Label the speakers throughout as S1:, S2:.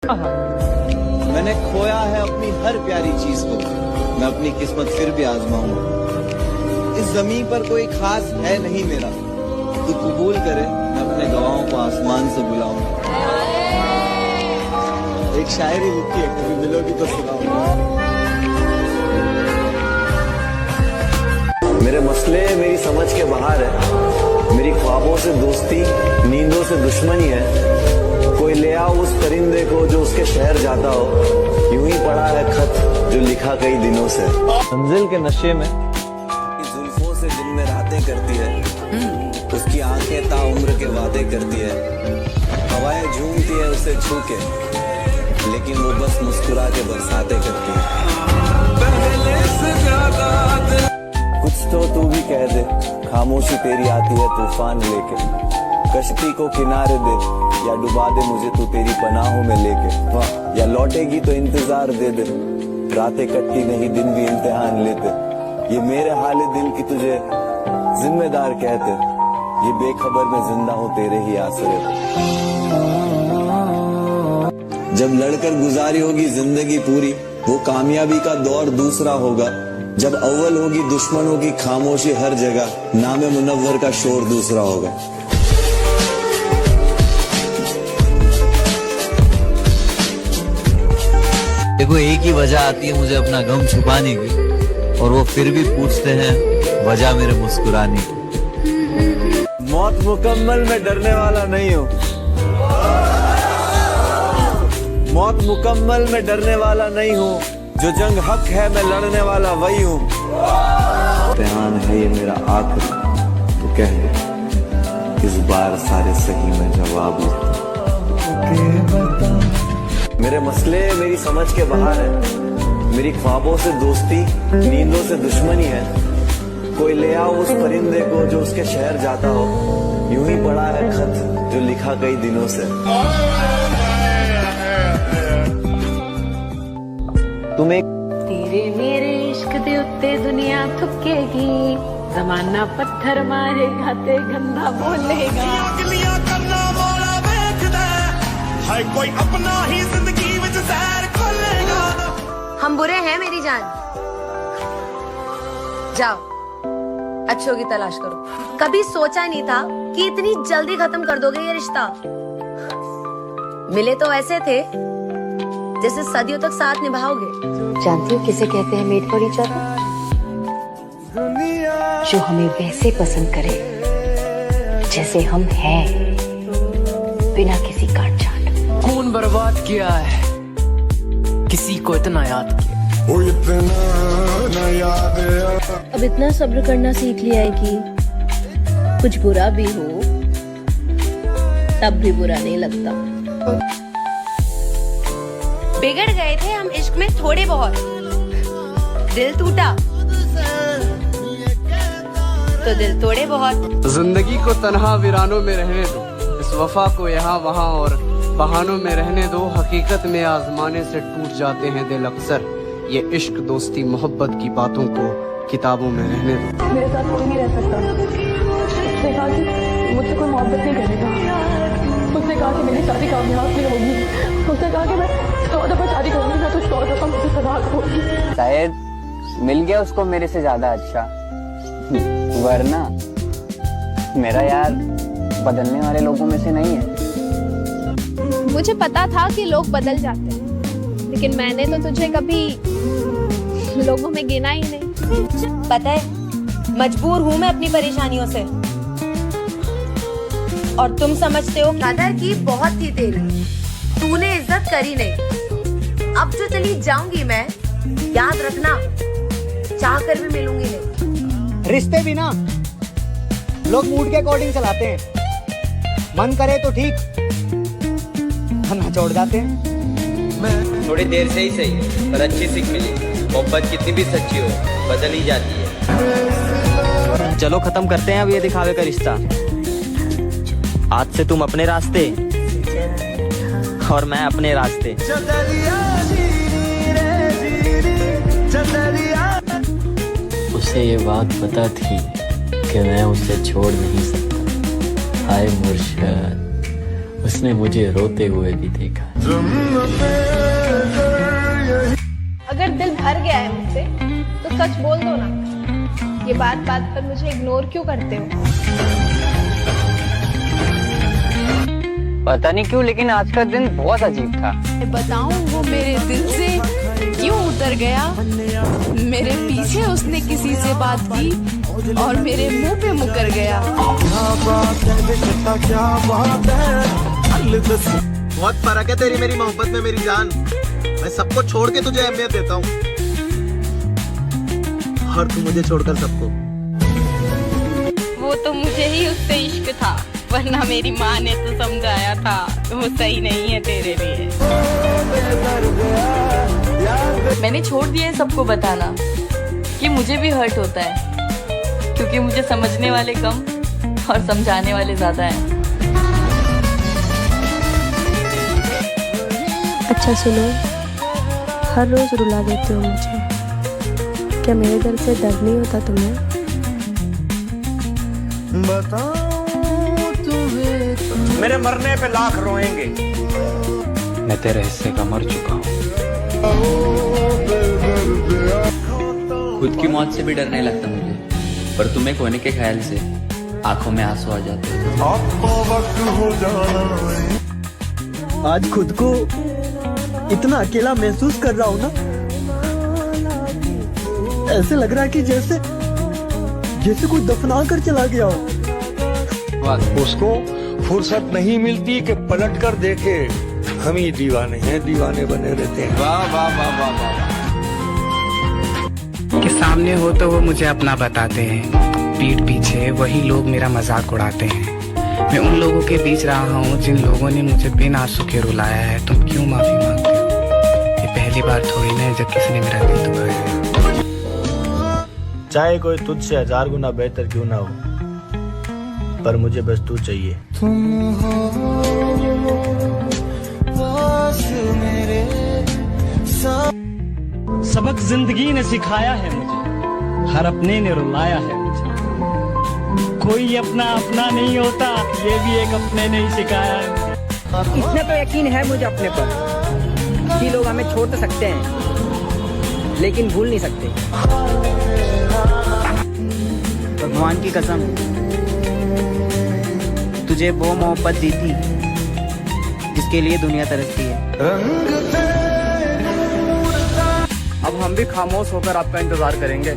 S1: मैंने खोया है अपनी हर प्यारी चीज को, मैं अपनी किस्मत फिर भी आजमाऊंगा। इस जमीन पर कोई खास है नहीं मेरा, तू कबूल करे मैं अपने गवाहों को आसमान से बुलाऊंगा। एक शायरी लिखी है, कभी मिलोगी तो सुनाऊंगा। मेरे मसले मेरी समझ के बाहर है, मेरी ख्वाबों से दोस्ती नींदों से दुश्मनी है। कोई ले आओ उस परिंदे को जो उसके शहर जाता हो, यूं ही पड़ा है खत जो लिखा कई दिनों से। मंजिल के नशे में जुल्फों से दिन में रातें करती है, उसकी आंखें ताउम्र के वादे करती है। हवाएं झूमती है उसे छू के, लेकिन वो बस मुस्कुरा के बरसातें करती है। कुछ तो तू भी कह दे, खामोशी तेरी आती है तूफान लेके। कश्ती को किनारे दे या डुबा दे मुझे तू तेरी पनाहों में लेके। वाह, या लौटेगी तो इंतजार दे दे, रातें कटती नहीं दिन भी इम्तिहान लेते। ये मेरे हाले दिल की तुझे जिम्मेदार कहते, ये बेखबर में जिंदा हूँ तेरे ही आसरे पे। जब लड़कर गुजारी होगी जिंदगी पूरी, वो कामयाबी का दौर दूसरा होगा। जब अव्वल होगी दुश्मनों की खामोशी हर जगह, नामे मुनव्वर का शोर दूसरा होगा।
S2: देखो, एक ही वजह आती है मुझे अपना गम छुपाने की, और वो फिर भी पूछते हैं वजह मेरे मुस्कुराने की।
S1: मौत मुकम्मल मैं डरने वाला नहीं हूँ, मौत मुकम्मल मैं डरने वाला नहीं हूँ। जो जंग हक है मैं लड़ने वाला वही हूँ। इम्तिहान है ये मेरा आखिरी, तो कह दे इस बार सारे सही में जवाब मेरे मसले मेरी समझ के बाहर है, मेरी ख्वाबों से दोस्ती नींदों से दुश्मनी है। कोई ले आओ उस परिंदे को जो उसके शहर जाता हो, यूं ही पड़ा है खत जो लिखा कई दिनों से। तुम एक
S3: तेरे मेरे इश्क दे उत्ते दुनिया थुकेगी, जमाना पत्थर मारेगा ते गंदा बोलेगा।
S4: हाय कोई अपना ही जिंदगी विच जहर खोलेगा।
S5: हम बुरे हैं मेरी जान, जाओ अच्छों की तलाश करो। कभी सोचा नहीं था कि इतनी जल्दी खत्म कर दोगे ये रिश्ता। मिले तो ऐसे थे जैसे सदियों तक साथ निभाओगे।
S6: जानती हो किसे कहते हैं मेड फॉर ईच अदर? जो हमें वैसे पसंद करे जैसे हम हैं, बिना किसी काट छाट।
S7: खून बर्बाद किया है, किसी को इतना याद किया।
S3: अब इतना सब्र करना सीख लिया है कि कुछ बुरा भी हो तब भी बुरा नहीं लगता।
S5: बिगड़ गए थे हम इश्क में थोड़े बहुत, दिल टूटा तो दिल तोड़े बहुत।
S7: जिंदगी को तन्हा वीरानों में रहने दो, इस वफा को यहाँ वहाँ और बहानों में रहने दो। हकीकत में आजमाने से टूट जाते हैं दिल अक्सर, ये इश्क दोस्ती मोहब्बत की बातों को किताबों में रहने दो।
S3: मेरे साथ कोई नहीं रह सकता। उसने कहा कि मुझसे कोई मोहब्बत नहीं करेगा। उसने कहा कि मेरी शादी कामयाब नहीं होगी। उसने कहा कि मैं 100 दफा शादी करूंगी ना तो 100 दफा मुझे तलाक होगी।
S8: शायद मिल गया उसको मेरे से ज्यादा अच्छा, वरना मेरा यार बदलने वाले लोगों में से नहीं है।
S9: मुझे पता था कि लोग बदल जाते हैं, लेकिन मैंने तो तुझे कभी लोगों में गिना ही नहीं।
S5: पता है, मजबूर हूँ मैं अपनी परेशानियों से, और तुम समझते हो कदर की बहुत थी तेरी, तूने इज्जत करी नहीं। अब जो चली जाऊंगी मैं, याद रखना चाह कर भी मिलूंगी नहीं।
S10: रिश्ते भी ना लोग मूड के अकॉर्डिंग चलाते हैं, मन करे तो ठीक, वरना छोड़ जाते हैं।
S11: थोड़ी देर से ही सही पर अच्छी सीख मिली, मोहब्बत कितनी भी सच्ची हो बदल ही जाती है।
S12: चलो खत्म करते हैं अब ये दिखावे का रिश्ता। आज से तुम अपने रास्ते और मैं अपने रास्ते।
S13: उसे ये बात पता थी कि मैं उसे छोड़ नहीं सकता। हाय मुर्शिद, उसने मुझे रोते हुए भी देखा।
S9: अगर दिल भर गया है मुझसे तो सच बोल दो ना। ये बात बात पर मुझे इग्नोर क्यों करते हो?
S8: पता नहीं क्यों लेकिन आज का दिन बहुत अजीब था।
S3: बताऊं वो मेरे दिल से क्यों उतर गया। मेरे पीछे उसने किसी से बात की और मेरे मुंह पे मुकर गया।
S14: बहुत फर्क है तेरी मेरी मोहब्बत में मेरी जान। मैं सबको छोड़ के तुझे अहमियत देता हूँ और तू मुझे छोड़कर सबको।
S3: वो तो मुझे ही उससे इश्क था, वरना मेरी माँ ने तो समझाया था वो सही नहीं है तेरे लिए। मैंने छोड़ दिया है सबको बताना कि मुझे भी हर्ट होता है, क्योंकि मुझे समझने वाले कम और समझाने वाले ज्यादा हैं।
S9: अच्छा सुनो, हर रोज रुला देते हो मुझे। क्या मेरे दर्द से दर्द नहीं होता तुम्हें?
S14: मेरे मरने पे लाख रोएंगे।
S13: मैं तेरे हिस्से का मर चुका हूँ।
S11: खुद की मौत से भी डर नहीं लगता मुझे, पर तुम्हें खोने के ख्याल से आंखों में आंसू आ जाते हैं।
S10: आज खुद को इतना अकेला महसूस कर रहा हूँ ना, ऐसे लग रहा है कि जैसे कोई दफना कर चला गया हो।
S14: उसको फुर्सत नहीं मिलती कि पलट कर देखे। हम ही दीवाने हैं, दीवाने बने रहते हैं।
S7: वाह वाह वाह वाह वाह। कि सामने हो तो वो मुझे अपना बताते हैं, पीठ पीछे वही लोग मेरा मजाक उड़ाते हैं। मैं उन लोगों के बीच रहा हूँ जिन लोगों ने मुझे बिना आंसू के रुलाया है। तुम क्यों माफी मांगते हो? ये पहली बार थोड़ी ना है जब किसी ने मेरा दिल दुखाया है।
S14: चाहे कोई तुझसे 1000 गुना बेहतर क्यों ना हो, पर मुझे बस तू चाहिए।
S10: सबक जिंदगी ने सिखाया है मुझे, हर अपने ने रुलाया है मुझे। कोई अपना अपना नहीं होता, ये भी एक अपने ने ही सिखाया है।
S12: इतने तो यकीन है मुझे अपने पर कि लोग हमें छोड़ तो सकते हैं लेकिन भूल नहीं सकते। भगवान की कसम, तुझे वो मोहब्बत दी थी जिसके लिए दुनिया तरसती है।
S7: अब हम भी खामोश होकर आपका इंतजार करेंगे।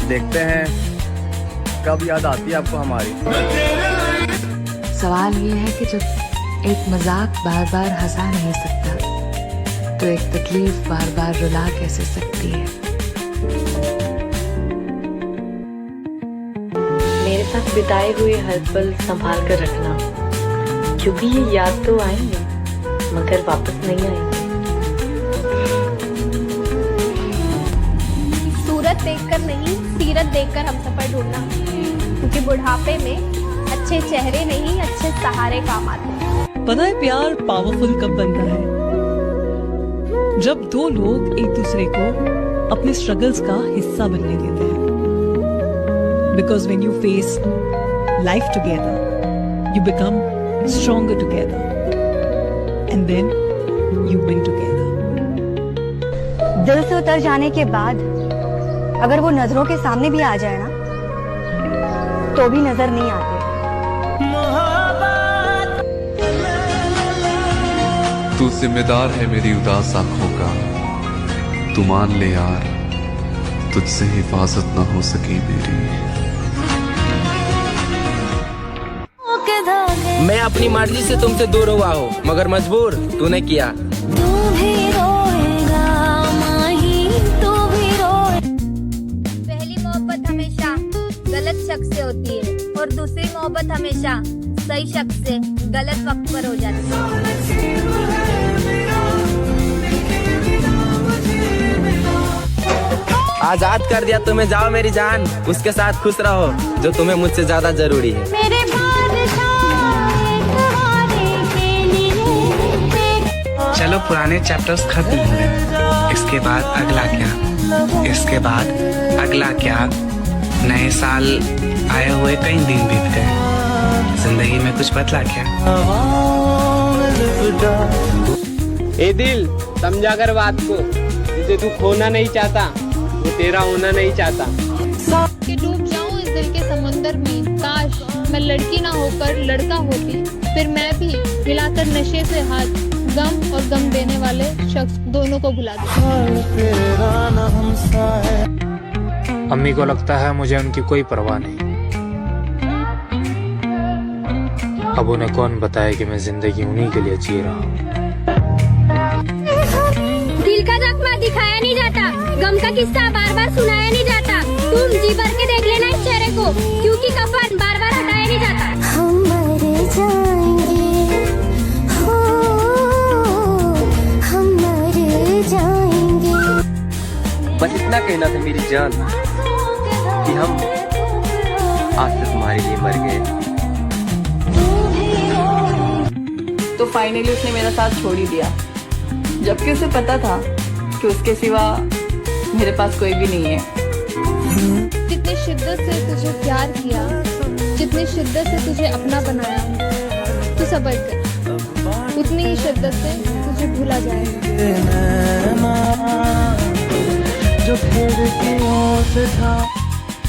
S7: देखते हैं कब याद आती है आपको हमारी।
S6: सवाल ये है कि जब एक मजाक बार बार हंसा नहीं सकता तो एक तकलीफ बार बार रुला कैसे सकती है। मेरे साथ बिताए हुए हर पल संभाल कर रखना, क्योंकि ये याद तो आएंगे मगर वापस नहीं आएंगे।
S9: सूरत देखकर नहीं, सीरत देखकर हम सफर ढूंढना, क्योंकि बुढ़ापे में अच्छे चेहरे नहीं अच्छे सहारे काम आते हैं।
S3: पता है प्यार पावरफुल कब बनता है? जब दो लोग एक दूसरे को अपने स्ट्रगल्स का हिस्सा बनने देते हैं। Because when you face life together, you become stronger together, and then you win together.
S6: दिल से उतर जाने के बाद अगर वो नजरों के सामने भी आ जाए ना तो भी नजर नहीं आते।
S15: तू जिम्मेदार है मेरी उदास आंखों का, तू मान ले यार तुझसे हिफाजत ना हो सकी मेरी।
S12: मैं अपनी मर्जी से तुमसे दूर हुआ हूँ मगर मजबूर तूने किया।
S5: पहली मोहब्बत हमेशा गलत शख्स से होती है और दूसरी मोहब्बत हमेशा सही शख्स से गलत वक्त पर हो जाती है।
S12: आजाद कर दिया तुम्हें, जाओ मेरी जान, उसके साथ खुश रहो जो तुम्हें मुझसे ज्यादा जरूरी है।
S7: चलो पुराने चैप्टर्स खत्म हुए, इसके बाद अगला क्या? इसके बाद अगला क्या? नए साल आए हुए कई दिन बीत गए, जिंदगी में कुछ बदला क्या? ए दिल, समझा कर बात को। जिसे तू खोना नहीं चाहता वो तेरा होना नहीं चाहता।
S9: कि डूब जाऊं इस दिल के समंदर में, काश मैं लड़की ना होकर लड़का होती, फिर मैं भी हिलाकर नशे से हाथ गम और गम देने वाले शख्स दोनों को भुला दूं।
S10: अम्मी को लगता है मुझे उनकी कोई परवाह नहीं। अब उन्हें कौन बताए कि मैं जिंदगी उन्हीं के लिए जी रहा हूँ।
S6: दिल का जख्म दिखाया नहीं जाता, गम का किस्सा बार बार सुनाया नहीं जाता। तुम जी भर के देख लेना इस चेहरे को, क्योंकि कफन बार बार हटाया नहीं जाता। हम मर जाएंगे, हो, हम मर जाएंगे।
S12: बस इतना कहना था मेरी जान कि हम आज से तुम्हारे लिए मर गए।
S3: तो फाइनली उसने मेरा साथ छोड़ ही दिया, जबकि उसे पता था कि उसके सिवा मेरे पास कोई भी नहीं है।
S9: जितनी शिद्दत से तुझे प्यार किया, जितनी शिद्दत से तुझे अपना बनाया, तू सब्र कर, उतनी ही शिद्दत से तुझे भूला जाएगा।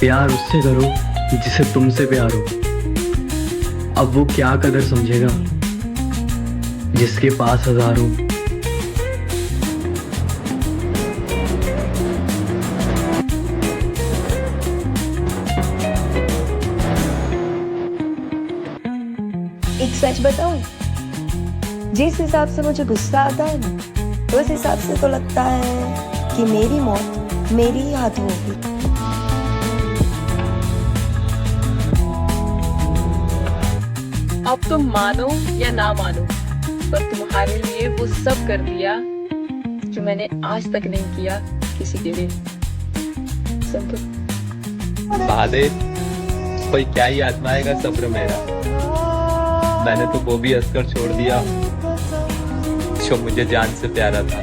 S13: प्यार उससे करो जिसे तुमसे प्यार हो। अब वो क्या कदर समझेगा जिसके पास हजारों।
S3: एक सच बताऊं, जिस हिसाब से मुझे गुस्सा आता है ना, उस हिसाब से तो लगता है कि मेरी मौत मेरी ही हाथों होगी।
S16: अब तुम मानो या ना मानो, पर तुम्हारे लिए वो सब कर दिया जो मैंने आज तक नहीं किया किसी के लिए।
S11: महादेव, कोई क्या ही आजमाएगा सब्र मेरा। मैंने तो वो भी हंसकर छोड़ दिया जो मुझे जान से प्यारा था।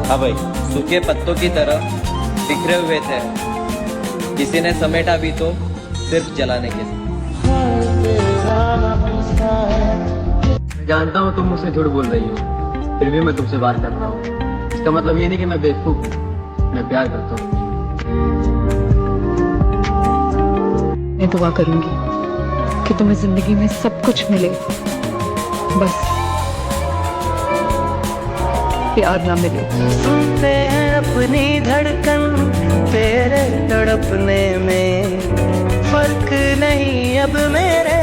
S12: हाँ भाई, सूखे पत्तों की तरह बिखरे हुए थे, किसी ने समेटा भी तो सिर्फ जलाने के लिए।
S13: जानता हूँ तुम मुझसे झूठ बोल रही हो, फिर भी मैं तुमसे बात कर रहा हूँ। इसका मतलब ये नहीं कि मैं बेवकूफ हूँ, मैं प्यार करता हूँ।
S16: मैं दुआ करूंगी कि तुम्हें जिंदगी में सब कुछ मिले, बस प्यार ना मिले।
S17: सुनते हैं अपनी धड़कन तेरे तड़पने में, फर्क नहीं अब मेरे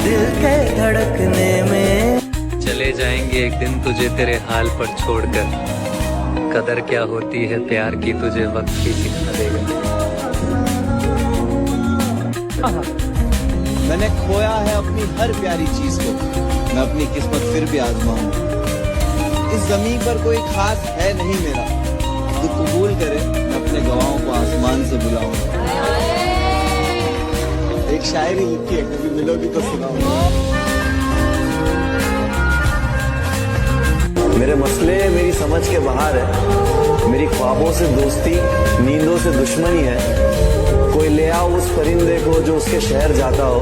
S17: दिल के धड़कने में।
S11: चले जाएंगे एक दिन तुझे तेरे हाल पर छोड़कर, कदर क्या होती है प्यार की तुझे वक्त ही सिखा देगा।
S1: मैंने खोया है अपनी हर प्यारी चीज को, मैं अपनी किस्मत फिर भी आजमाऊंगा। इस जमीन पर कोई खास है नहीं मेरा, तू कबूल करे मैं अपने गवाहों को आसमान से बुलाऊंगा। एक शायरी लिखी है, कभी मिलोगी तो सुनाऊंगा। मेरे मसले मेरी समझ के बाहर है, मेरी ख्वाबों से दोस्ती नींदों से दुश्मनी है। कोई ले आओ उस परिंदे को जो उसके शहर जाता हो,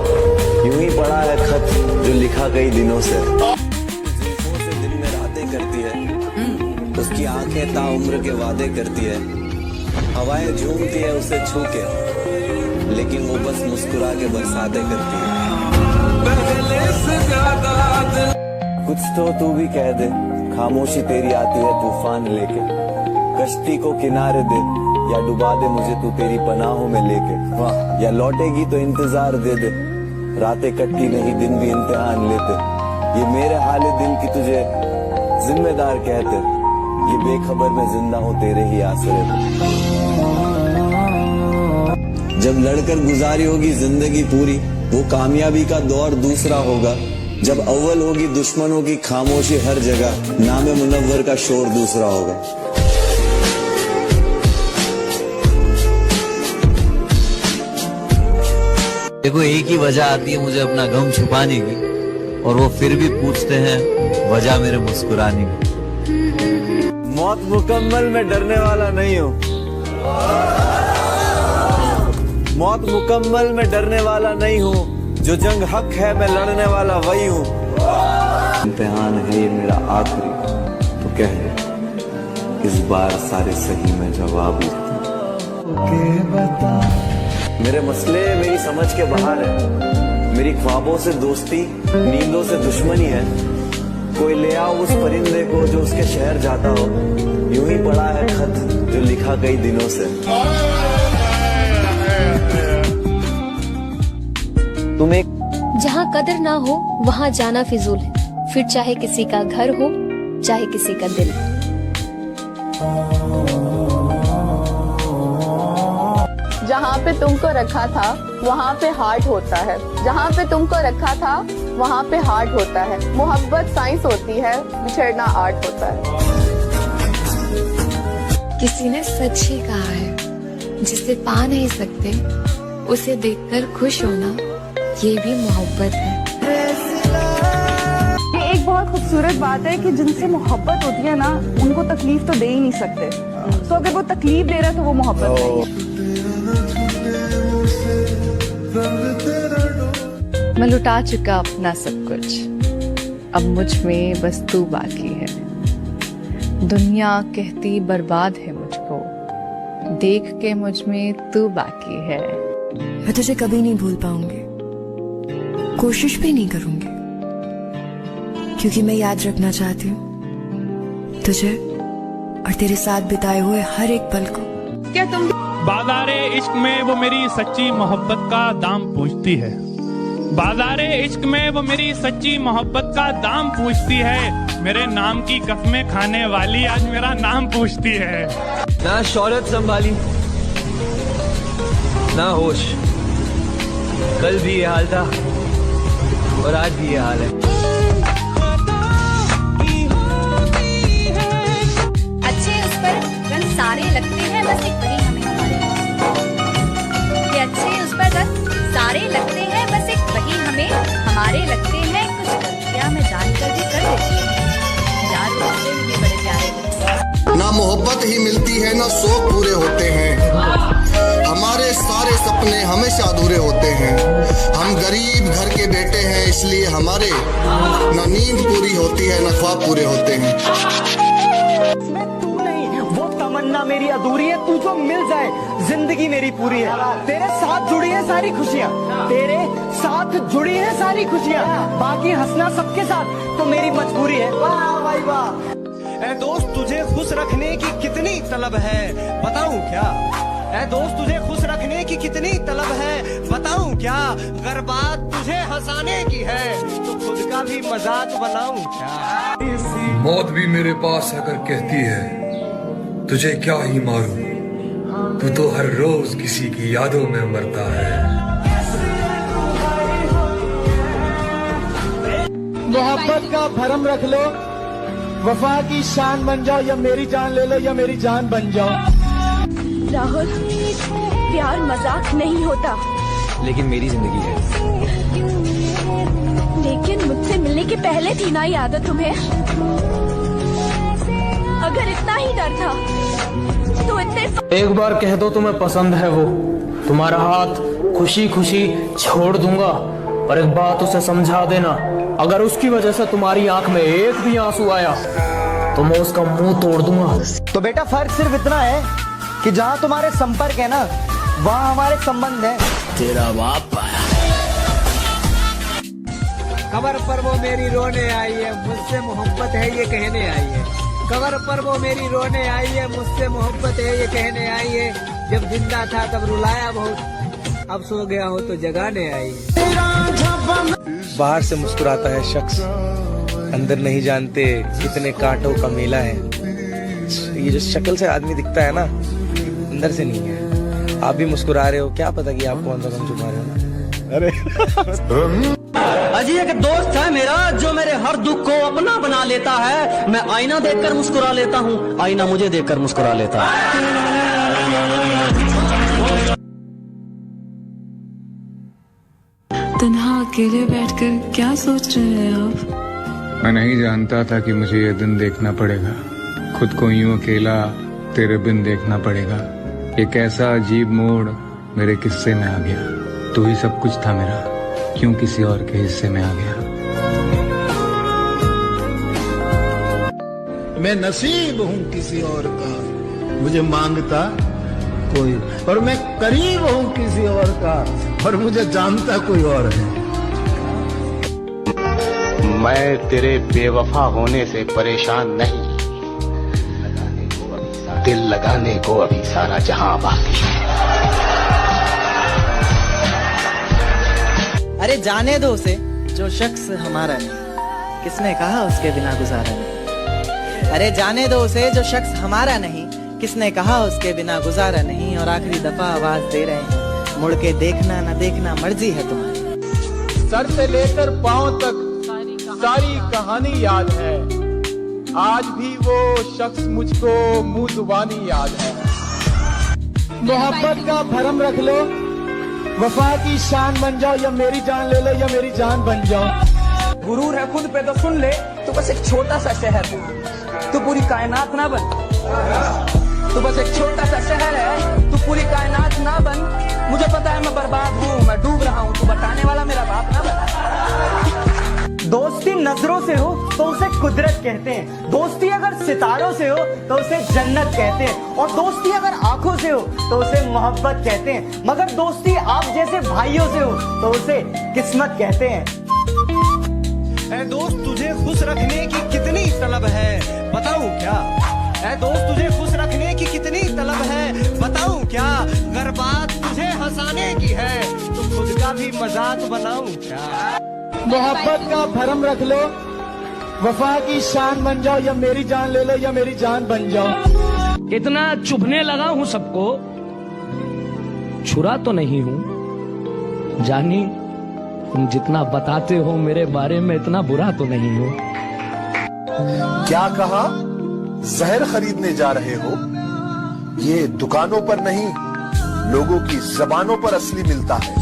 S1: यूं ही पड़ा है खत जो लिखा कई दिनों से। जुल्फों से दिन में रातें करती है, उसकी आंखें ताउम्र के वादे करती है। हवाएं झूमती है उसे छू के, लेकिन वो बस मुस्कुरा के बरसातें करती है। कुछ तो तू भी कह दे, खामोशी तेरी आती है तूफान लेके। कश्ती को किनारे दे या डुबा दे मुझे तू तेरी पनाहों में लेके। या लौटेगी तो इंतजार दे दे, रातें कटती नहीं दिन भी इम्तिहान लेते। ये मेरे हाले दिल की तुझे जिम्मेदार कहते, ये बेखबर में जिंदा हूँ तेरे ही आसरे पे। जब लड़कर गुजारी होगी जिंदगी पूरी, वो कामयाबी का दौर दूसरा होगा। जब अव्वल होगी दुश्मनों की खामोशी हर जगह, नामे मुनव्वर का शोर दूसरा होगा।
S2: देखो, एक ही वजह आती है मुझे अपना गम छुपाने की, और वो फिर भी पूछते हैं वजह मेरे मुस्कुराने की।
S1: मौत मुकम्मल में डरने वाला नहीं हूँ, मौत मुकम्मल में डरने वाला नहीं हूँ। जो जंग हक है मैं लड़ने वाला वही हूँ। इम्तिहान है ये मेरा आखिरी, तो कह दे इस बार सारे सही में जवाब लिखता। मेरे मसले मेरी समझ के बाहर है, मेरी ख्वाबों से दोस्ती नींदों से दुश्मनी है। कोई ले आओ उस परिंदे को जो उसके शहर जाता हो, यूं ही पड़ा है खत जो लिखा कई दिनों से।
S8: तुम एक
S6: जहाँ कदर ना हो वहाँ जाना फिजूल है, फिर चाहे किसी का घर हो चाहे किसी का दिल।
S3: जहाँ पे तुमको रखा था वहाँ पे हार्ट होता है, जहाँ पे तुमको रखा था वहाँ पे हार्ट होता है। मोहब्बत साइंस होती है, बिछड़ना आर्ट होता है।
S9: किसी ने सच ही कहा है, जिसे पा नहीं सकते उसे देखकर खुश होना ये भी मोहब्बत है।
S3: ये एक बहुत खूबसूरत बात है कि जिनसे मोहब्बत होती है ना, उनको तकलीफ तो दे ही नहीं सकते। तो अगर वो तकलीफ दे रहा है तो वो मोहब्बत नहीं है।
S16: मैं लुटा चुका अपना सब कुछ, अब मुझ में बस तू बाकी है। दुनिया कहती बर्बाद है मुझको, देख के मुझ में तू बाकी है।
S3: मैं तुझे कभी नहीं भूल पाऊंगी, कोशिश भी नहीं करूंगी, क्योंकि मैं याद रखना चाहती हूँ तुझे और तेरे साथ बिताए हुए हर एक पल को।
S16: क्या तुम
S10: बाज़ारे इश्क में वो मेरी सच्ची मोहब्बत का दाम पूछती है, बाज़ारे इश्क में वो मेरी सच्ची मोहब्बत का दाम पूछती है। मेरे नाम की कसमें खाने वाली आज मेरा नाम पूछती है।
S2: ना शौहरत संभाली ना होश, कल भी ये हाल था और आज भी ये हाल है।
S6: अच्छे उस पर रंग सारे लगते हैं, बस एक वही हमें हमारे। ये अच्छे उस पर रंग सारे लगते हैं, बस एक वही हमें हमारे लगते हैं। कुछ गलतियां मैं जानकर भी कर देती हूँ, यार उससे भी बड़े प्यारे।
S18: ना मोहब्बत ही मिलती है ना शौक पूरे होते हैं, हमारे सारे सपने हमेशा अधूरे होते हैं। हम गरीब घर के बेटे हैं, इसलिए हमारे ना नींद पूरी होती है ना ख्वाब पूरे होते हैं।
S17: तू नहीं, वो तमन्ना मेरी अधूरी है, तू जो मिल जाए जिंदगी मेरी पूरी है। तेरे साथ जुड़ी है सारी खुशियाँ, तेरे साथ जुड़ी है सारी खुशियाँ, बाकी हंसना सबके साथ तो मेरी मजबूरी है। वाह भाई वाह।
S14: ए दोस्त तुझे खुश रखने की कितनी तलब है बताऊं क्या? ए दोस्त तुझे खुश रखने की कितनी तलब है बताऊं क्या? अगर बात तुझे हंसाने की है तो खुद का भी मजाक बनाऊं क्या?
S15: मौत भी मेरे पास आकर कहती है तुझे क्या ही मारूं, तू तो हर रोज किसी की यादों में मरता है।
S17: मोहब्बत का भरम रख लो, वफा की शान बन जाओ, या मेरी जान ले लो या मेरी जान बन जाओ।
S3: राहुल, प्यार मजाक नहीं होता,
S2: लेकिन मेरी जिंदगी है।
S3: लेकिन मुझसे मिलने के पहले थी ना ये आदत तुम्हें? अगर इतना ही डर था तो इतने।
S17: एक बार कह दो तुम्हें पसंद है वो, तुम्हारा हाथ खुशी खुशी छोड़ दूंगा, पर एक बात उसे समझा देना, अगर उसकी वजह से तुम्हारी आंख में एक भी आंसू आया तो मैं उसका मुंह तोड़ दूंगा। तो बेटा फर्क सिर्फ इतना है कि जहाँ तुम्हारे संपर्क है ना, वहाँ हमारे संबंध है।
S2: तेरा बाप
S7: कबर पर वो मेरी रोने आई है, मुझसे मोहब्बत है ये कहने आई है। कबर पर वो मेरी रोने आई है, मुझसे मोहब्बत है ये कहने आई है। जब जिंदा था तब रुलाया बहुत, अब सो गया हो तो जगाने आई है।
S14: बाहर से मुस्कुराता है शख्स, अंदर नहीं जानते कितने कांटों का मेला है। ये जो शक्ल से आदमी दिखता है ना, अंदर से नहीं है। आप भी मुस्कुरा रहे हो, क्या पता कि आप कौन सा गम छुपा रहे हो। अरे
S17: अजी एक दोस्त है मेरा जो मेरे हर दुख को अपना बना लेता है। मैं आईना देखकर मुस्कुरा लेता हूँ, आईना मुझे देखकर मुस्कुरा लेता है।
S9: तन्हा अकेले बैठकर क्या सोच रहे हैं आप?
S15: मैं नहीं जानता था कि मुझे ये दिन देखना पड़ेगा, खुद को यूं अकेला तेरे बिन देखना पड़ेगा। एक ऐसा अजीब मोड़ मेरे किस्से में आ गया, तू ही सब कुछ था मेरा, क्यों किसी और के हिस्से में आ गया।
S19: मैं नसीब हूँ किसी और का, मुझे मांगता कोई, और मैं करीब हूँ किसी और का, और मुझे जानता कोई और है।
S20: मैं तेरे बेवफा होने से परेशान नहीं, दिल लगाने को अभी सारा जहां बाकी है।
S12: अरे जाने दो उसे, जो शख्स हमारा नहीं, किसने कहा उसके बिना गुजारा नहीं। अरे जाने दो उसे, जो शख्स हमारा नहीं, किसने कहा उसके बिना गुजारा नहीं। और आखिरी दफा आवाज दे रहे हैं, मुड़ के देखना ना देखना मर्जी है तुम्हारी।
S17: सर से लेकर पांव तक सारी कहानी याद है, आज भी वो शख्स मुझको मुंह जुबानी याद है।
S19: मोहब्बत का भरम रख लो, वफा की शान बन जाओ, या मेरी जान ले लो या मेरी जान बन जाओ।
S12: गुरूर है खुद पे तो सुन ले, तो बस एक छोटा सा शहर है, तू पूरी कायनात ना बन। तू बस एक छोटा सा शहर है, तू पूरी कायनात ना बन। मुझे पता है मैं बर्बाद हूँ, मैं डूब रहा हूँ, तू बताने वाला मेरा बाप ना बन।
S21: दोस्ती नजरों से हो तो उसे कुदरत कहते हैं, दोस्ती अगर सितारों से हो तो उसे जन्नत कहते हैं, और दोस्ती अगर आंखों से हो तो उसे मोहब्बत कहते हैं, मगर दोस्ती आप जैसे भाइयों से हो तो उसे किस्मत कहते हैं।
S22: ऐ दोस्त तुझे खुश रखने की कितनी तलब है, बताऊं क्या? ऐ दोस्त तुझे खुश रखने की कितनी तलब है, बताऊं क्या? अगर बात तुझे हंसाने की है तो खुद का भी मजाक बनाऊं क्या?
S19: मोहब्बत का भरम रख लो, वफा की शान बन जाओ, या मेरी जान ले लो या मेरी जान बन जाओ।
S17: इतना चुभने लगा हूँ सबको, छुरा तो नहीं हूँ जानी, तुम जितना बताते हो मेरे बारे में इतना बुरा तो नहीं हूँ।
S23: क्या कहा? जहर खरीदने जा रहे हो? ये दुकानों पर नहीं, लोगों की जबानों पर असली मिलता है।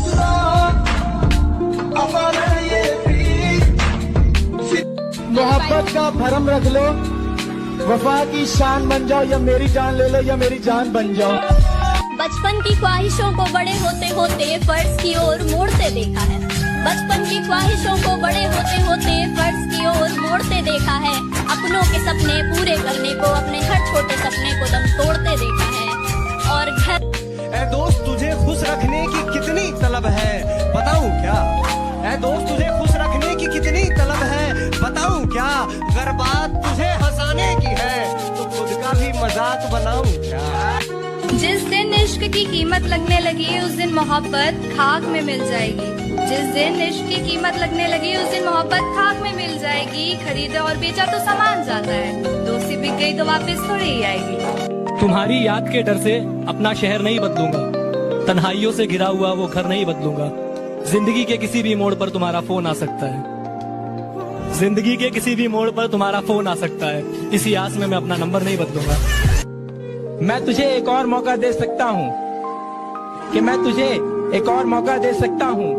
S19: मोहब्बत का भरम रख लो, वफा की शान बन जाओ, या मेरी जान ले लो या मेरी जान बन जाओ।
S6: बचपन की ख्वाहिशों को बड़े होते होते फर्ज की ओर मोड़ते देखा है, बचपन की ख्वाहिशों को बड़े होते होते फर्ज की ओर मोड़ते देखा है। अपनों के सपने पूरे करने को अपने हर छोटे सपने को दम तोड़ते देखा है। और घर
S22: ऐ दोस्त तुझे खुश रखने की कितनी तलब है, बताऊं क्या? ऐ दोस्त तुझे खुश रखने की कितनी तलब है, बताऊं क्या? अगर बात तुझे हंसाने की है तो खुद का भी मजाक बनाऊं क्या?
S9: जिस दिन इश्क की कीमत लगने लगी उस दिन मोहब्बत खाक में मिल जाएगी। जिस दिन इश्क की कीमत लगने लगी उस दिन मोहब्बत खाक में मिल जाएगी। खरीदा और बेचा तो सामान जाता है, दोस्ती बिक गई तो वापस थोड़ी ही आएगी।
S17: तुम्हारी याद के डर से अपना शहर नहीं बदलूंगा, तन्हाइयों से घिरा हुआ वो घर नहीं बदलूंगा। जिंदगी के किसी भी मोड़ पर तुम्हारा फोन आ सकता है, जिंदगी के किसी भी मोड़ पर तुम्हारा फोन आ सकता है, इसी आस में मैं अपना नंबर नहीं बदलूंगा। मैं तुझे एक और मौका दे सकता हूँ, कि मैं तुझे एक और मौका दे सकता हूँ,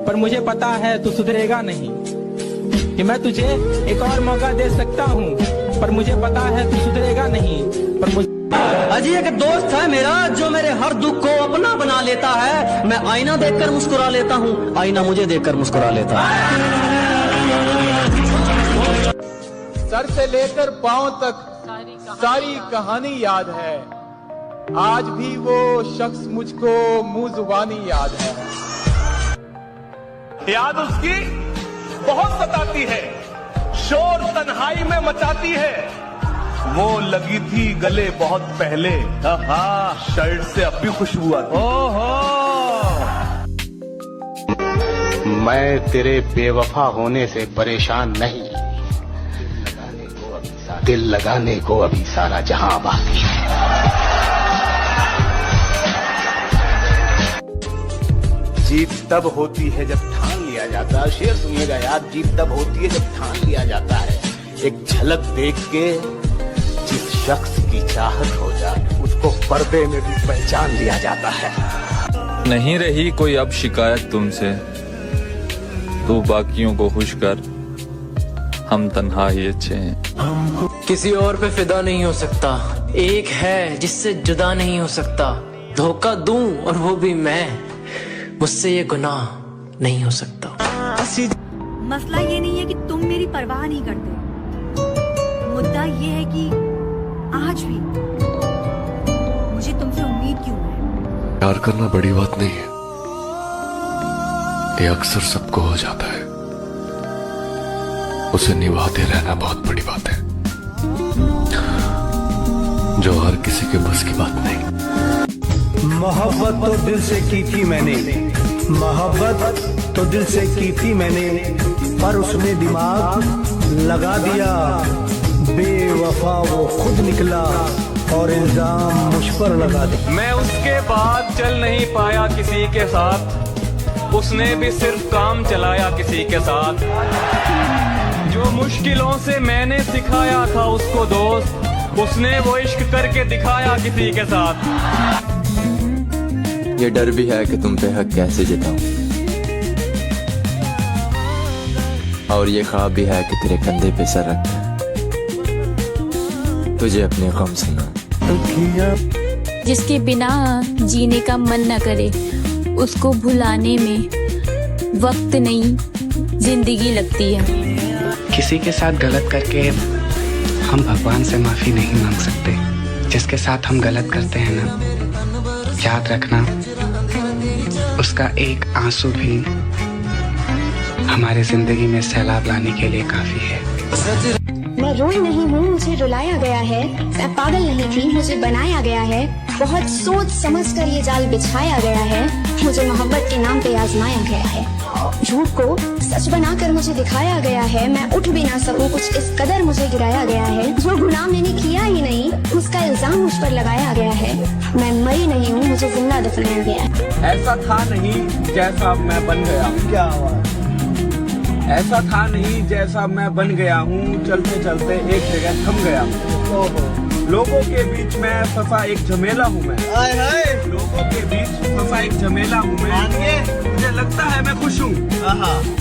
S17: पर मुझे पता है तू सुधरेगा नहीं। कि मैं तुझे एक और मौका दे सकता हूँ, पर मुझे पता है तू सुधरेगा नहीं। पर मुझे
S12: अजी एक दोस्त है मेरा जो मेरे हर दुख को अपना बना लेता है। मैं आईना देखकर मुस्कुरा लेता हूँ, आईना मुझे देखकर मुस्कुरा लेता है।
S17: सर से लेकर पांव तक सारी कहानी याद है, आज भी वो शख्स मुझको मुंह जुबानी याद है।
S4: याद उसकी बहुत सताती है, शोर तन्हाई में मचाती है। वो लगी थी गले बहुत पहले, शर्ट से अब भी खुशबू आती।
S20: मैं तेरे बेवफा होने से परेशान नहीं, दिल लगाने को अभी सारा जहां बाकी है।
S23: जीत तब होती है जब ठान लिया जाता है, शेर सुनिएगा यार, जीत तब होती है जब ठान लिया जाता है। एक झलक देख के जिस शख्स की चाहत हो जाए उसको पर्दे में भी पहचान लिया जाता है।
S11: नहीं रही कोई अब शिकायत तुमसे, तू बाकियों को खुश कर, हम तन्हा ही अच्छे हैं।
S17: किसी और पे फिदा नहीं हो सकता, एक है जिससे जुदा नहीं हो सकता। धोखा दूं और वो भी मैं, मुझसे ये गुनाह नहीं हो सकता।
S24: मसला ये नहीं है कि तुम मेरी परवाह नहीं करते,
S1: मुद्दा ये है कि आज भी मुझे तुमसे उम्मीद क्यों है?
S5: प्यार करना बड़ी बात नहीं है, ये अक्सर सबको हो जाता है। उसे निभाते रहना बहुत बड़ी बात है, जो हर किसी के बस की बात नहीं।
S22: मोहब्बत तो दिल से की थी मैंने, मोहब्बत तो दिल से की थी मैंने, पर उसने दिमाग लगा दिया। बेवफा वो खुद निकला और इल्जाम मुझ पर लगा दिया।
S11: मैं उसके बाद चल नहीं पाया किसी के साथ, उसने भी सिर्फ काम चलाया किसी के साथ। जो मुश्किलों से मैंने सिखाया था उसको दोस्त, उसने वो इश्क करके दिखाया किसी के साथ।
S13: ये डर भी है कि तुम पे हक कैसे जताऊं, और ये ख्वाब भी है कि तेरे कंधे पे सर रखकर तुझे अपने गम सुना।
S24: जिसके बिना जीने का मन न करे, उसको भुलाने में वक्त नहीं जिंदगी लगती है।
S25: किसी के साथ गलत करके हम भगवान से माफी नहीं मांग सकते। जिसके साथ हम गलत करते हैं ना, याद रखना उसका एक आंसू भी हमारे जिंदगी में सैलाब लाने के लिए काफी है।
S6: मैं रोई नहीं हूँ, मुझे रुलाया गया है। मैं पागल नहीं थी, मुझे बनाया गया है। बहुत सोच समझ कर ये जाल बिछाया गया है। मुझे मोहब्बत के नाम पे आजमाया गया है। झूठ को सच बनाकर मुझे दिखाया गया है। मैं उठ भी ना सकूं, कुछ इस कदर मुझे गिराया गया है। जो गुनाह मैंने किया ही नहीं, उसका इल्जाम मुझ पर लगाया गया है। मैं मरी नहीं हूँ, मुझे जिंदा दफनाया गया है।
S7: ऐसा था नहीं जैसा मैं बन गया। क्या हुआ? ऐसा था नहीं जैसा मैं बन गया हूँ। चलते चलते एक जगह थम गया हूँ। लोगों के बीच में फंसा एक झमेला हूँ मैं। लोगों के बीच फंसा एक झमेला हूँ मैं। मुझे लगता है मैं खुश हूँ,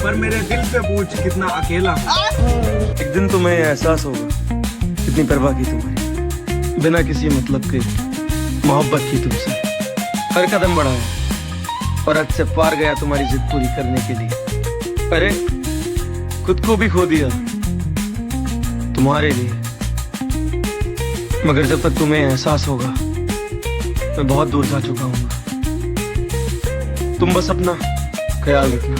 S7: पर मेरे दिल से पूछ कितना अकेला हूँ।
S14: एक दिन तुम्हें एहसास होगा कितनी परवाह की तुम्हारी, बिना किसी मतलब के मोहब्बत की तुमसे। हर कदम बढ़ाया और हद से पार गया तुम्हारी जिद पूरी करने के लिए। अरे खुद को भी खो दिया तुम्हारे लिए। मगर जब तक तुम्हें एहसास होगा, मैं बहुत दूर जा चुका हूँ। तुम बस अपना ख्याल रखना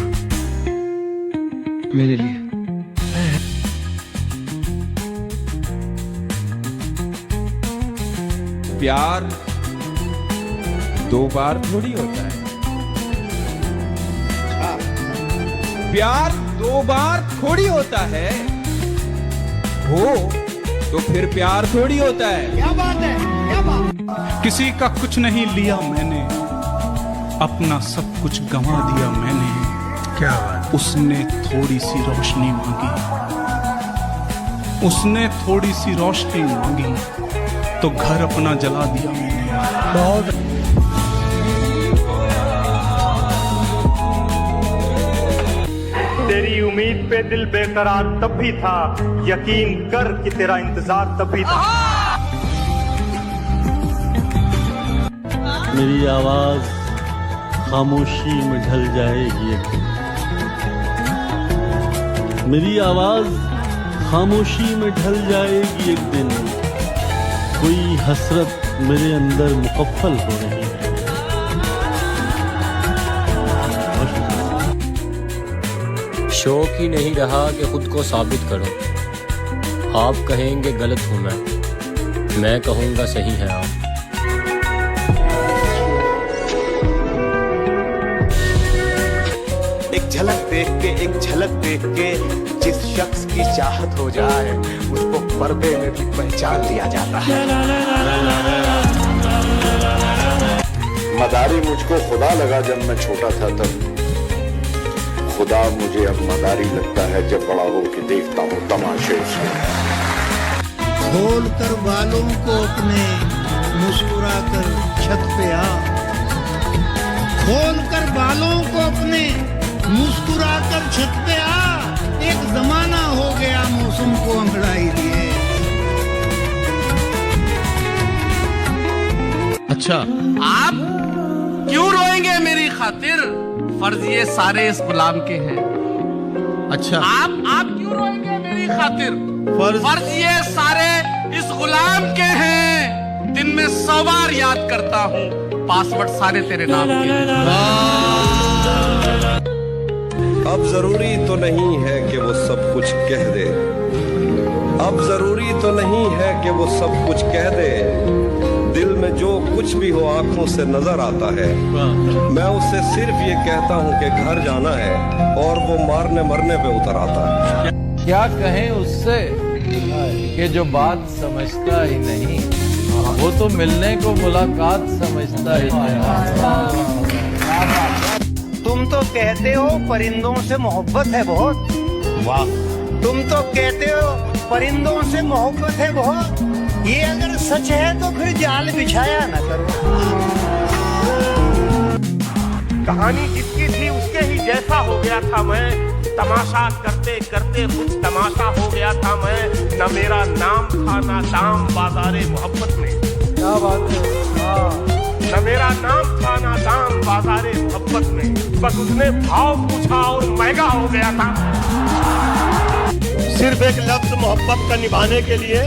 S14: मेरे लिए।
S26: प्यार दो बार थोड़ी होता है। प्यार दो बार थोड़ी होता है, हो तो फिर प्यार थोड़ी होता है।
S22: क्या बात है, क्या बात?
S10: किसी का कुछ नहीं लिया मैंने, अपना सब कुछ गंवा दिया मैंने।
S22: क्या बात?
S10: उसने थोड़ी सी रोशनी मांगी, उसने थोड़ी सी रोशनी मांगी, तो घर अपना जला दिया मैंने।
S22: बहुत
S27: तेरी उम्मीद पे दिल बेकरार तब भी था, यकीन कर कि तेरा इंतजार तब भी था।
S28: मेरी आवाज खामोशी में ढल जाएगी एक दिन। मेरी आवाज खामोशी में ढल जाएगी एक दिन। कोई हसरत मेरे अंदर मुकफ्फल हो रही है।
S29: शौक ही नहीं रहा कि खुद को साबित करूं। आप कहेंगे गलत हूं मैं कहूंगा सही है आप।
S23: एक झलक देख के जिस शख्स की चाहत हो जाए, उसको पर्दे में भी पहचान लिया जाता है।
S18: मदारी मुझको खुदा लगा जब मैं छोटा था तब। खुदा मुझे अब मदारी लगता है जब बड़ा हो के देखता हूँ तमाशे से।
S19: खोल कर बालों को अपने, मुस्कुरा कर छत पे आ। खोल कर बालों को अपने, मुस्कुरा कर छत पे आ। एक जमाना हो गया मौसम को अंगड़ाई लिए।
S30: अच्छा, आप क्यों रोएंगे मेरी खातिर? फर्ज ये सारे इस गुलाम के हैं। अच्छा आप क्यों रोएंगे मेरी खातिर? फर्ज ये सारे इस गुलाम के हैं। दिन में 100 बार याद करता हूँ, पासवर्ड सारे तेरे नाम के।
S2: अब जरूरी तो नहीं है कि वो सब कुछ कह दे, अब जरूरी तो नहीं है कि वो सब कुछ कह दे। दिल में जो कुछ भी हो आंखों से नजर आता है। मैं उससे सिर्फ ये कहता हूँ कि घर जाना है, और वो मारने मरने पे उतर आता है।
S3: क्या कहें उससे कि जो बात समझता ही नहीं, वो तो मिलने को मुलाकात समझता ही नहीं।
S22: तुम तो कहते हो परिंदों से मोहब्बत है बहुत। वाह। तुम तो कहते हो परिंदों से मोहब्बत है बहुत। ये अगर सच है तो फिर जाल बिछाया ना करो।
S27: कहानी जिसकी थी उसके ही जैसा हो गया था मैं। तमाशा करते करते कुछ तमाशा हो गया था मैं। न मेरा नाम था ना दाम बाजारे मोहब्बत में।
S3: क्या बात है।
S27: न मेरा नाम था ना दाम बाजारे मोहब्बत में। बस उसने भाव पूछा और महंगा हो गया था। सिर्फ एक लफ्ज मोहब्बत का निभाने के लिए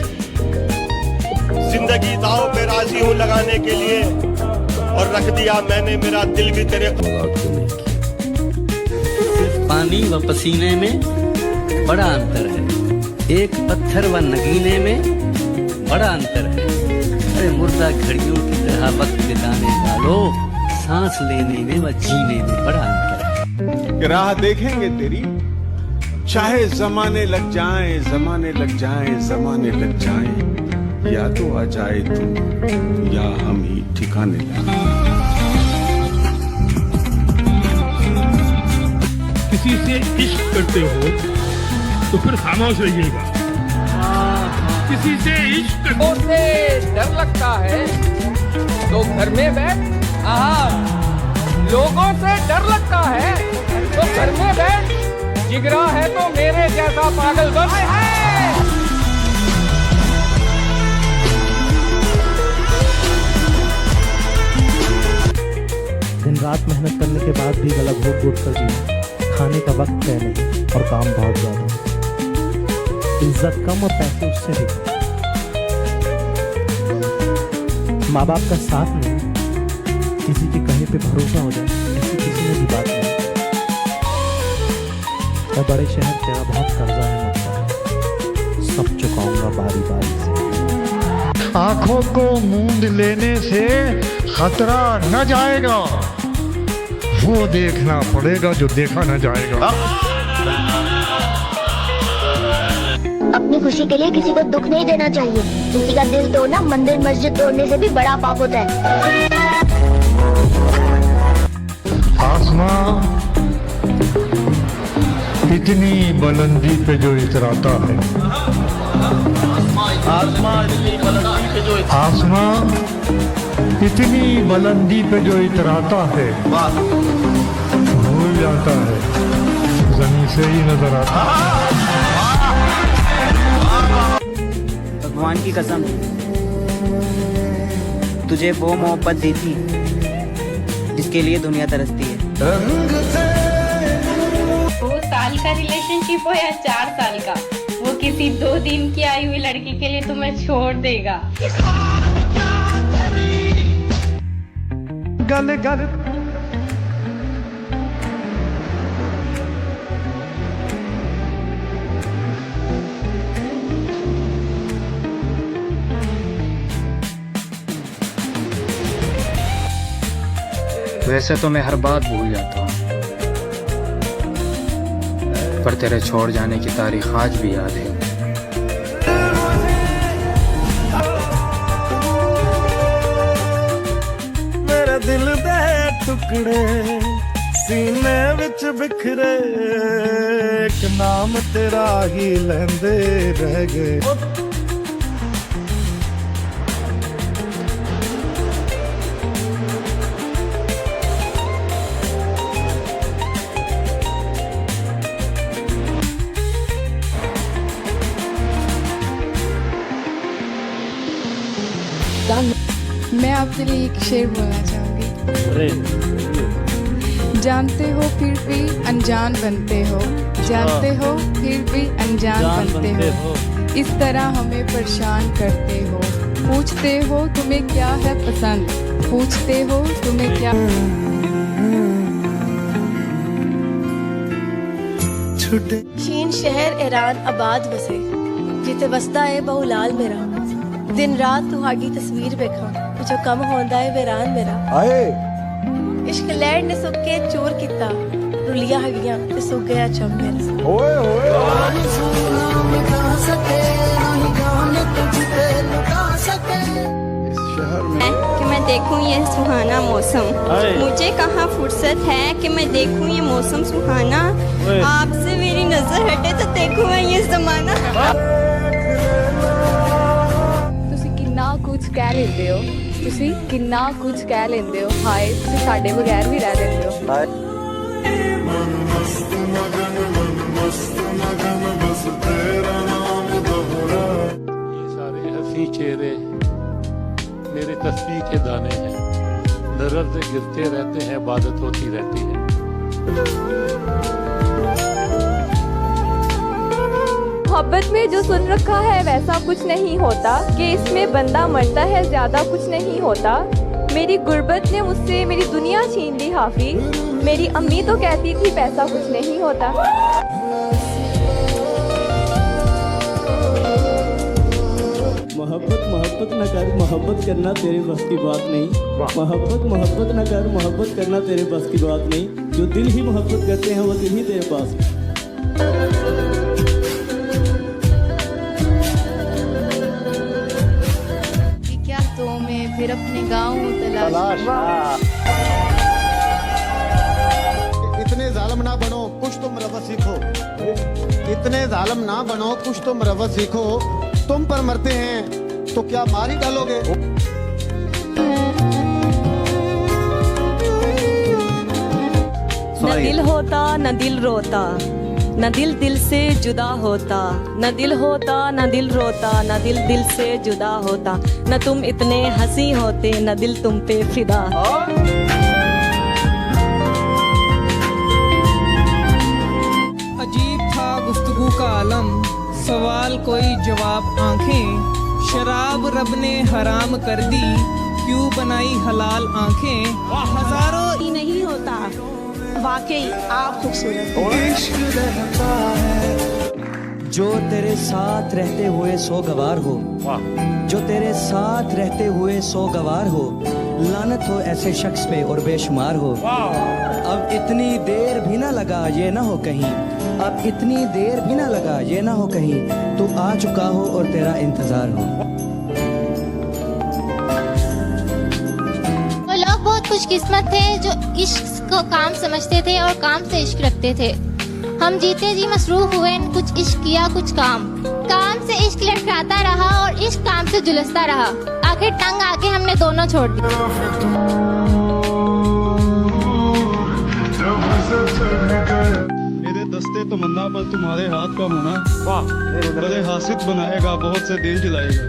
S27: जिंदगी दांव पे राजी हूँ लगाने के लिए। और रख दिया मैंने मेरा दिल भी तेरे।
S4: पानी व पसीने में बड़ा अंतर है, एक पत्थर व नगीने में बड़ा अंतर है। अरे मुर्दा घड़ियों की तरह वक्त बिताने वालों, सांस लेने में व जीने में बड़ा अंतर है।
S28: राह देखेंगे तेरी, चाहे जमाने लग जाएं, जमाने लग जाएं, जमाने लग जाएं। या तो आ जाए तू, या हम ही ठिकाने लगे।
S10: किसी से इश्क करते हो तो फिर खामोश रहिएगा। किसी से इश्क
S17: से डर लगता है तो घर में बैठ। लोगों से डर लगता है तो घर में बैठ। जिगरा है तो मेरे जैसा पागल बन।
S8: दिन रात मेहनत करने के बाद भी गला घोट घोट कर जिया। खाने का वक्त है नहीं और काम बहुत ज्यादा। इज्जत कम और पैसे उससे भी कम। माँ बाप का साथ नहीं, किसी के कहे पे भरोसा हो जाए, ऐसी किसी ने भी बात नहीं। और बड़े शहर तेरा बहुत कर्जा है मुझसे, सब चुकाऊंगा बारी बारी से।
S19: आंखों को मूंद लेने से खतरा न जाएगा, वो देखना पड़ेगा जो देखा न जाएगा।
S9: अपनी खुशी के लिए किसी को दुख नहीं देना चाहिए। किसी का दिल तोड़ना मंदिर मस्जिद तोड़ने से भी बड़ा पाप होता है।
S19: आसमां इतनी बुलंदी पे जो इतराता है, आसमां इतनी बुलंदी पे जो इतराता है, भूल जाता है जमीन से ही नजर आता है।
S12: भगवान की कसम, तुझे वो मोहब्बत दी थी जिसके लिए दुनिया तरसती है।
S24: 2 साल का रिलेशनशिप हो या 4 साल का, वो किसी 2 दिन की आई हुई लड़की के लिए तुम्हें छोड़ देगा।
S22: गल गल
S25: वैसे तो मैं हर बात भूल जाता हूँ, पर तेरे छोड़ जाने की तारीख आज भी याद है।
S28: मेरे दिल दे टुकड़े सीने विच बिखरे, एक नाम तेरा ही लेंदे रह गए।
S15: मैं आपके लिए एक शेर बोलना चाहूंगी। जानते हो फिर भी अनजान बनते हो, जानते हो फिर भी अनजान बनते हो, इस तरह हमें परेशान करते हो। पूछते हो तुम्हें क्या है पसंद, पूछते हो तुम्हें क्या।
S1: शीन शहर ईरान आबाद वसे जिथे वसदा है बहु लाल मेरा, दिन रात तुहाडी तस्वीर वेखा जो कम होंदा है वीरान मेरा। इश्क लैंड ने सुख के चूर किता, रुलिया हड्डियां ते सुख गया चम मेरा।
S5: कि मैं देखूं ये सुहाना मौसम, मुझे कहाँ फुर्सत है कि मैं देखूं ये मौसम सुहाना। आपसे मेरी नजर हटे तो देखूं मैं ये जमाना।
S15: ਤੁਸੀਂ ਕਿੰਨਾ ਕੁਝ ਕਹਿ ਲੈਂਦੇ ਹੋ, ਤੁਸੀਂ ਕਿੰਨਾ ਕੁਝ ਕਹਿ ਲੈਂਦੇ ਹੋ। ਹਾਏ ਤੁਸੀਂ ਸਾਡੇ ਬਗੈਰ ਵੀ ਰਹਿ ਲੈਂਦੇ ਹੋ।
S6: ये सारे हंसी चेहरे मेरे तस्बीह के दाने हैं, नजर से गिरते रहते हैं, इबादत होती रहती है।
S15: मोहब्बत में जो सुन रखा है वैसा कुछ नहीं होता, कि इसमें बंदा मरता है ज्यादा कुछ नहीं होता। मेरी गुर्बत ने मुझसे मेरी दुनिया छीन ली हाफी, मेरी अम्मी तो कहती थी पैसा कुछ नहीं होता।
S7: मोहब्बत मोहब्बत न कर, मोहब्बत करना तेरे बस की बात नहीं। मोहब्बत मोहब्बत न कर, मोहब्बत करना तेरे बस की बात नहीं। जो दिल ही मोहब्बत करते हैं वो दिल ही तेरे पास।
S15: क्या तो मैं फिर अपने गाँव तलाश।
S19: इतने जालिम ना बनो, कुछ तुम रवत सीखो। इतने जालिम ना बनो, कुछ तुम रवत सीखो। तुम पर मरते हैं तो क्या मार ही डालोगे।
S1: न दिल होता न दिल रोता, न दिल दिल से जुदा होता। न दिल होता न दिल रोता, न दिल दिल से जुदा होता। न तुम इतने हंसी होते, न दिल तुम पे फिदा।
S22: अजीब था गुफ्तगू का आलम, सवाल कोई जवाब आंखें। शराब रब ने हराम कर दी, क्यों बनाई हलाल आंखें। हजारों
S1: ही नहीं होता, वाकई आप खूबसूरत।
S22: इश्क रहता है
S12: जो तेरे साथ रहते हुए सो गवार हो, जो तेरे साथ रहते हुए सो गवार हो। लानत हो ऐसे शख्स पे और बेशुमार हो। अब इतनी देर भी ना लगा ये ना हो कहीं, अब इतनी देर भी ना लगा ये ना हो कहीं, तू आ चुका हो और तेरा इंतजार हो।
S9: वो लोग बहुत खुशकिस्मत थे जो इश्क को काम समझते थे और काम से इश्क रखते थे। हम जीते जी मसरूफ हुए, कुछ इश्क किया कुछ काम। काम से इश्क लटकाता रहा और इश्क काम से जुलसता रहा। आखिर तंग आके हमने दोनों छोड़ दिया।
S11: मेरे दस्ते तमन्ना पर तुम्हारे हाथ का होना, बड़े हासिल बनाएगा, बहुत से दिल जलाएगा।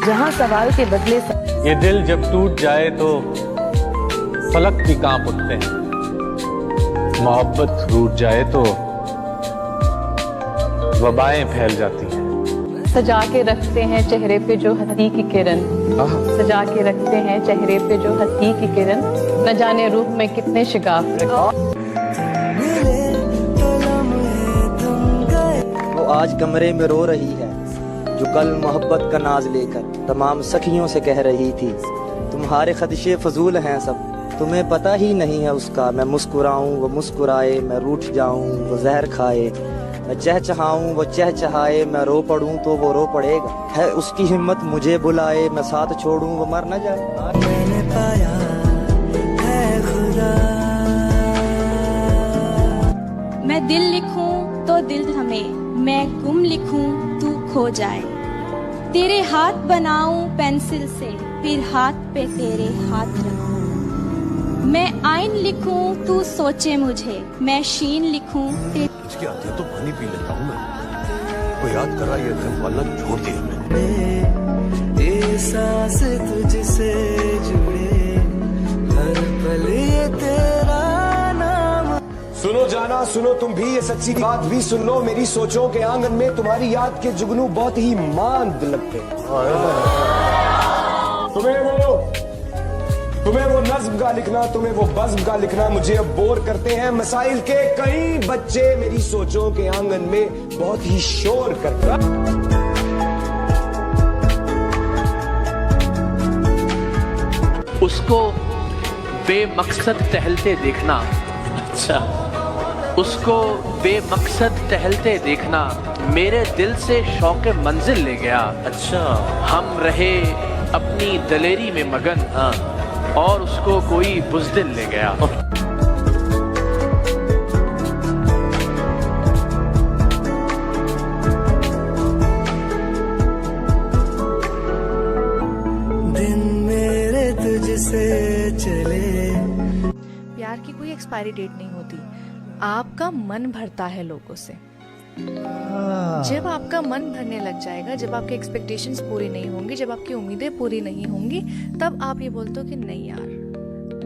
S1: जहाँ सवाल के बदले
S29: ये दिल जब टूट जाए तो फलक भी कांप उठते हैं, मोहब्बत रूठ जाए तो वबाएं फैल जाती हैं।
S15: सजा के रखते हैं चेहरे पे जो हंसी की किरण, सजा के रखते हैं चेहरे पे जो हंसी की किरण। न जाने रूह में कितने शिगाफ रखे।
S12: वो आज कमरे में रो रही है, जो कल मोहब्बत का नाज लेकर तमाम सखियों से कह रही थी, तुम्हारे खदशे फजूल हैं सब, तुम्हें पता ही नहीं है उसका। मैं मुस्कुराऊं वो मुस्कुराए, मैं रूठ जाऊं वो जहर खाए। मैं चहचहाऊं वो चहचहाए, मैं रो पड़ूं तो वो रो पड़ेगा। है उसकी हिम्मत मुझे बुलाए, मैं साथ छोड़ूं वो मर न जाए। मैंने पाया है खुदा।
S24: मैं दिल लिखूं तो दिल थमे, मैं गुम लिखूं तू खो जाए। तेरे हाथ बनाऊं पेंसिल से, फिर हाथ पे तेरे हाथ रखूं। मैं आइन लिखूं तू सोचे मुझे, मैं शीन लिखूं
S2: इसके आते तो पानी पी लेता हूँ मैं। कोई याद करा ये घर वाला छोड़ दिया मैंने।
S12: ये सांस तुझसे जुड़े, हर पल ये तेरा
S3: सुनो जाना सुनो तुम भी, ये सच्ची बात भी सुन लो, मेरी सोचों के आंगन में तुम्हारी याद के जुगनू बहुत ही मांद लगते हैं। तुम्हें वो नज्म का लिखना, तुम्हें वो बज़्म का लिखना मुझे अब बोर करते हैं। मसाइल के कई बच्चे मेरी सोचों के आंगन में बहुत ही शोर करते हैं।
S13: उसको बेमकसद टहलते देखना, अच्छा, उसको बेमकसद टहलते देखना मेरे दिल से शौक़े मंजिल ले गया। अच्छा, हम रहे अपनी दलेरी में मगन, हाँ, और उसको कोई बुज़दिल ले गया।
S14: दिन मेरे तुझसे चले।
S16: प्यार की कोई एक्सपायरी डेट नहीं होती, आपका मन भरता है लोगों से। जब आपका मन भरने लग जाएगा, जब आपके एक्सपेक्टेशंस पूरी नहीं होंगी, जब आपकी उम्मीदें पूरी नहीं होंगी, तब आप ये बोलते हो कि नहीं यार,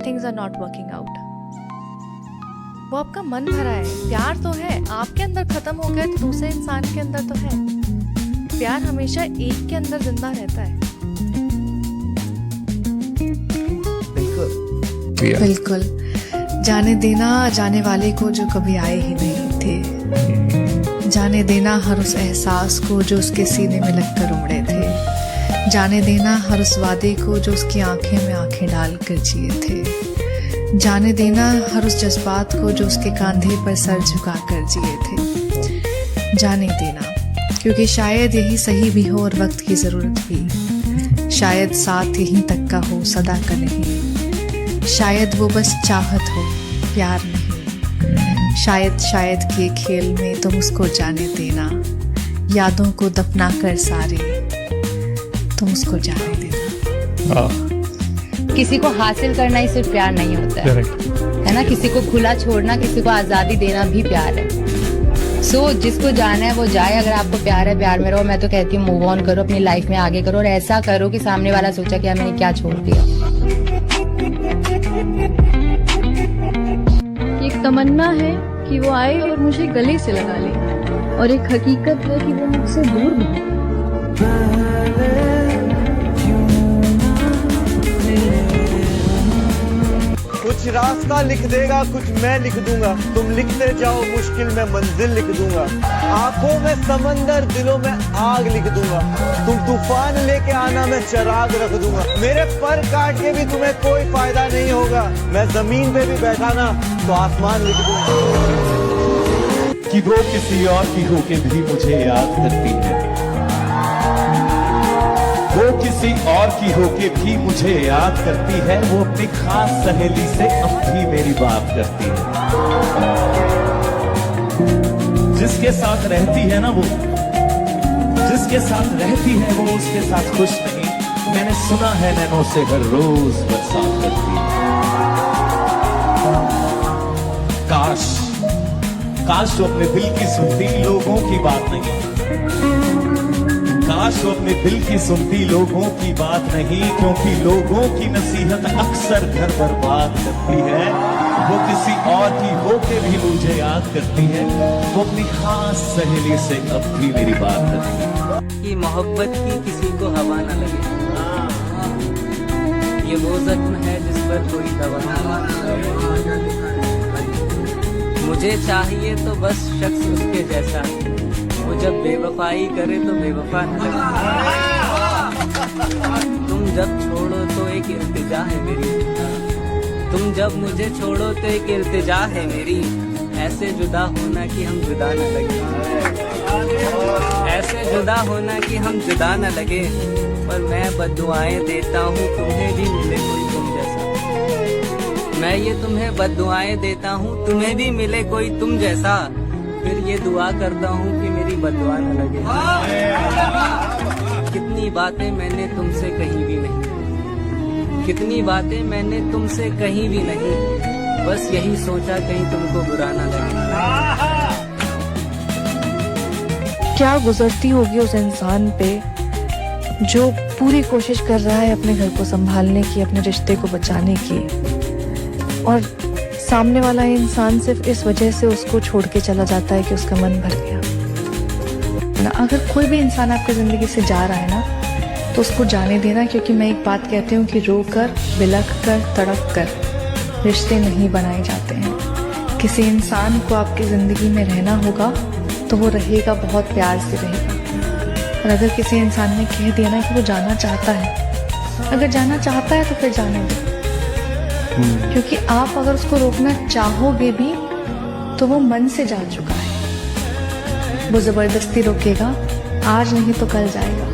S16: things are not working out. वो आपका मन भरा है, प्यार तो है, आपके अंदर खत्म हो गया तो दूसरे इंसान के अंदर तो है। प्यार हमेशा एक के अंदर जिंदा रहता है। बिल्कुल। जाने देना जाने वाले को जो कभी आए ही नहीं थे, जाने देना हर उस एहसास को जो उसके सीने में लगकर उमड़े थे, जाने देना हर उस वादे को जो उसकी आंखें में आंखें डालकर जिए थे, जाने देना हर उस जज्बात को जो उसके कंधे पर सर झुकाकर जिए थे। जाने देना क्योंकि शायद यही सही भी हो और वक्त की ज़रूरत भी, शायद साथ यहीं तक का हो सदा का नहीं, शायद वो बस चाहत हो प्यार नहीं, शायद के खेल में तुम उसको जाने देना, यादों को दफना कर सारे तुम उसको जाने देना।
S18: किसी को हासिल करना ही सिर्फ प्यार नहीं होता है ना, किसी को खुला छोड़ना, किसी को आज़ादी देना भी प्यार है। जिसको जाना है वो जाए। अगर आपको प्यार है, प्यार में रहो। मैं तो कहती हूँ मूव ऑन करो, अपनी लाइफ में आगे करो और ऐसा करो कि सामने वाला सोचा कि मैंने क्या छोड़ दिया।
S20: एक तमन्ना है कि वो आए और मुझे गले से लगा ले, और एक हकीकत है कि वो मुझसे दूर नहीं।
S21: कुछ रास्ता लिख देगा, कुछ मैं लिख दूंगा, तुम लिखते जाओ मुश्किल में मंजिल लिख दूंगा। आंखों में समंदर, दिलों में आग लिख दूंगा, तुम तूफान लेके आना, मैं चिराग रख दूंगा। मेरे पर काट के भी तुम्हें कोई फायदा नहीं होगा, मैं जमीन पे भी बैठा ना तो आसमान लिख दूंगा।
S23: कि वो किसी और की होके भी मुझे याद करती है, वो किसी और की होके भी मुझे याद करती है, वो अपनी खास सहेली से अब भी मेरी बात करती है। जिसके साथ रहती है ना वो, जिसके साथ रहती है वो उसके साथ खुश नहीं। मैंने सुना है नैनों से हर रोज बरसात करती है। काश तो अपने दिल की सुनती लोगों की बात नहीं, काश वो अपने दिल की सुनती लोगों की बात नहीं, क्योंकि लोगों की नसीहत अक्सर घर बर्बाद करती है। वो किसी और की होके भी मुझे याद करती है, वो अपनी खास सहेली से अब भी मेरी बात करती है।
S4: कि मोहब्बत की किसी को हवा न लगे, ये वो जख्म है जिस पर कोई दवा न लगे। मुझे चाहिए तो बस शख्स उसके जैसा, वो जब बेवफाई करे तो बेवफा न लगे। तुम जब छोड़ो तो एक इल्तिजा है मेरी, तुम जब मुझे छोड़ो तो एक इल्तिजा है मेरी। ऐसे जुदा होना कि हम जुदा न लगे, ऐसे जुदा होना कि हम जुदा न लगे। पर मैं बद्दुआएं देता हूँ तुम्हें भी मिले कोई तुम जैसा, मैं ये तुम्हें बद्दुआएं देता हूँ तुम्हें भी मिले कोई तुम जैसा। फिर ये दुआ करता हूँ कि मेरी बद्दुआ न लगे। कितनी बातें मैंने तुमसे कही भी नहीं, कितनी बातें मैंने तुमसे कही भी नहीं, बस यही सोचा कहीं तुमको बुरा न लगे।
S16: क्या गुजरती होगी उस इंसान पे जो पूरी कोशिश कर रहा है अपने घर को संभालने की, अपने रिश्ते को बचाने की, और सामने वाला इंसान सिर्फ इस वजह से उसको छोड़ के चला जाता है कि उसका मन भर गया ना। अगर कोई भी इंसान आपकी ज़िंदगी से जा रहा है ना, तो उसको जाने देना, क्योंकि मैं एक बात कहती हूँ कि रो कर, बिलख कर, तड़प कर रिश्ते नहीं बनाए जाते हैं। किसी इंसान को आपकी ज़िंदगी में रहना होगा तो वो रहेगा, बहुत प्यार से रहेगा। और अगर किसी इंसान ने कह दिया ना कि वो जाना चाहता है, अगर जाना चाहता है तो फिर जाने दो, क्योंकि आप अगर उसको रोकना चाहोगे भी तो वो मन से जा चुका है। वो ज़बरदस्ती रोकेगा, आज नहीं तो कल जाएगा।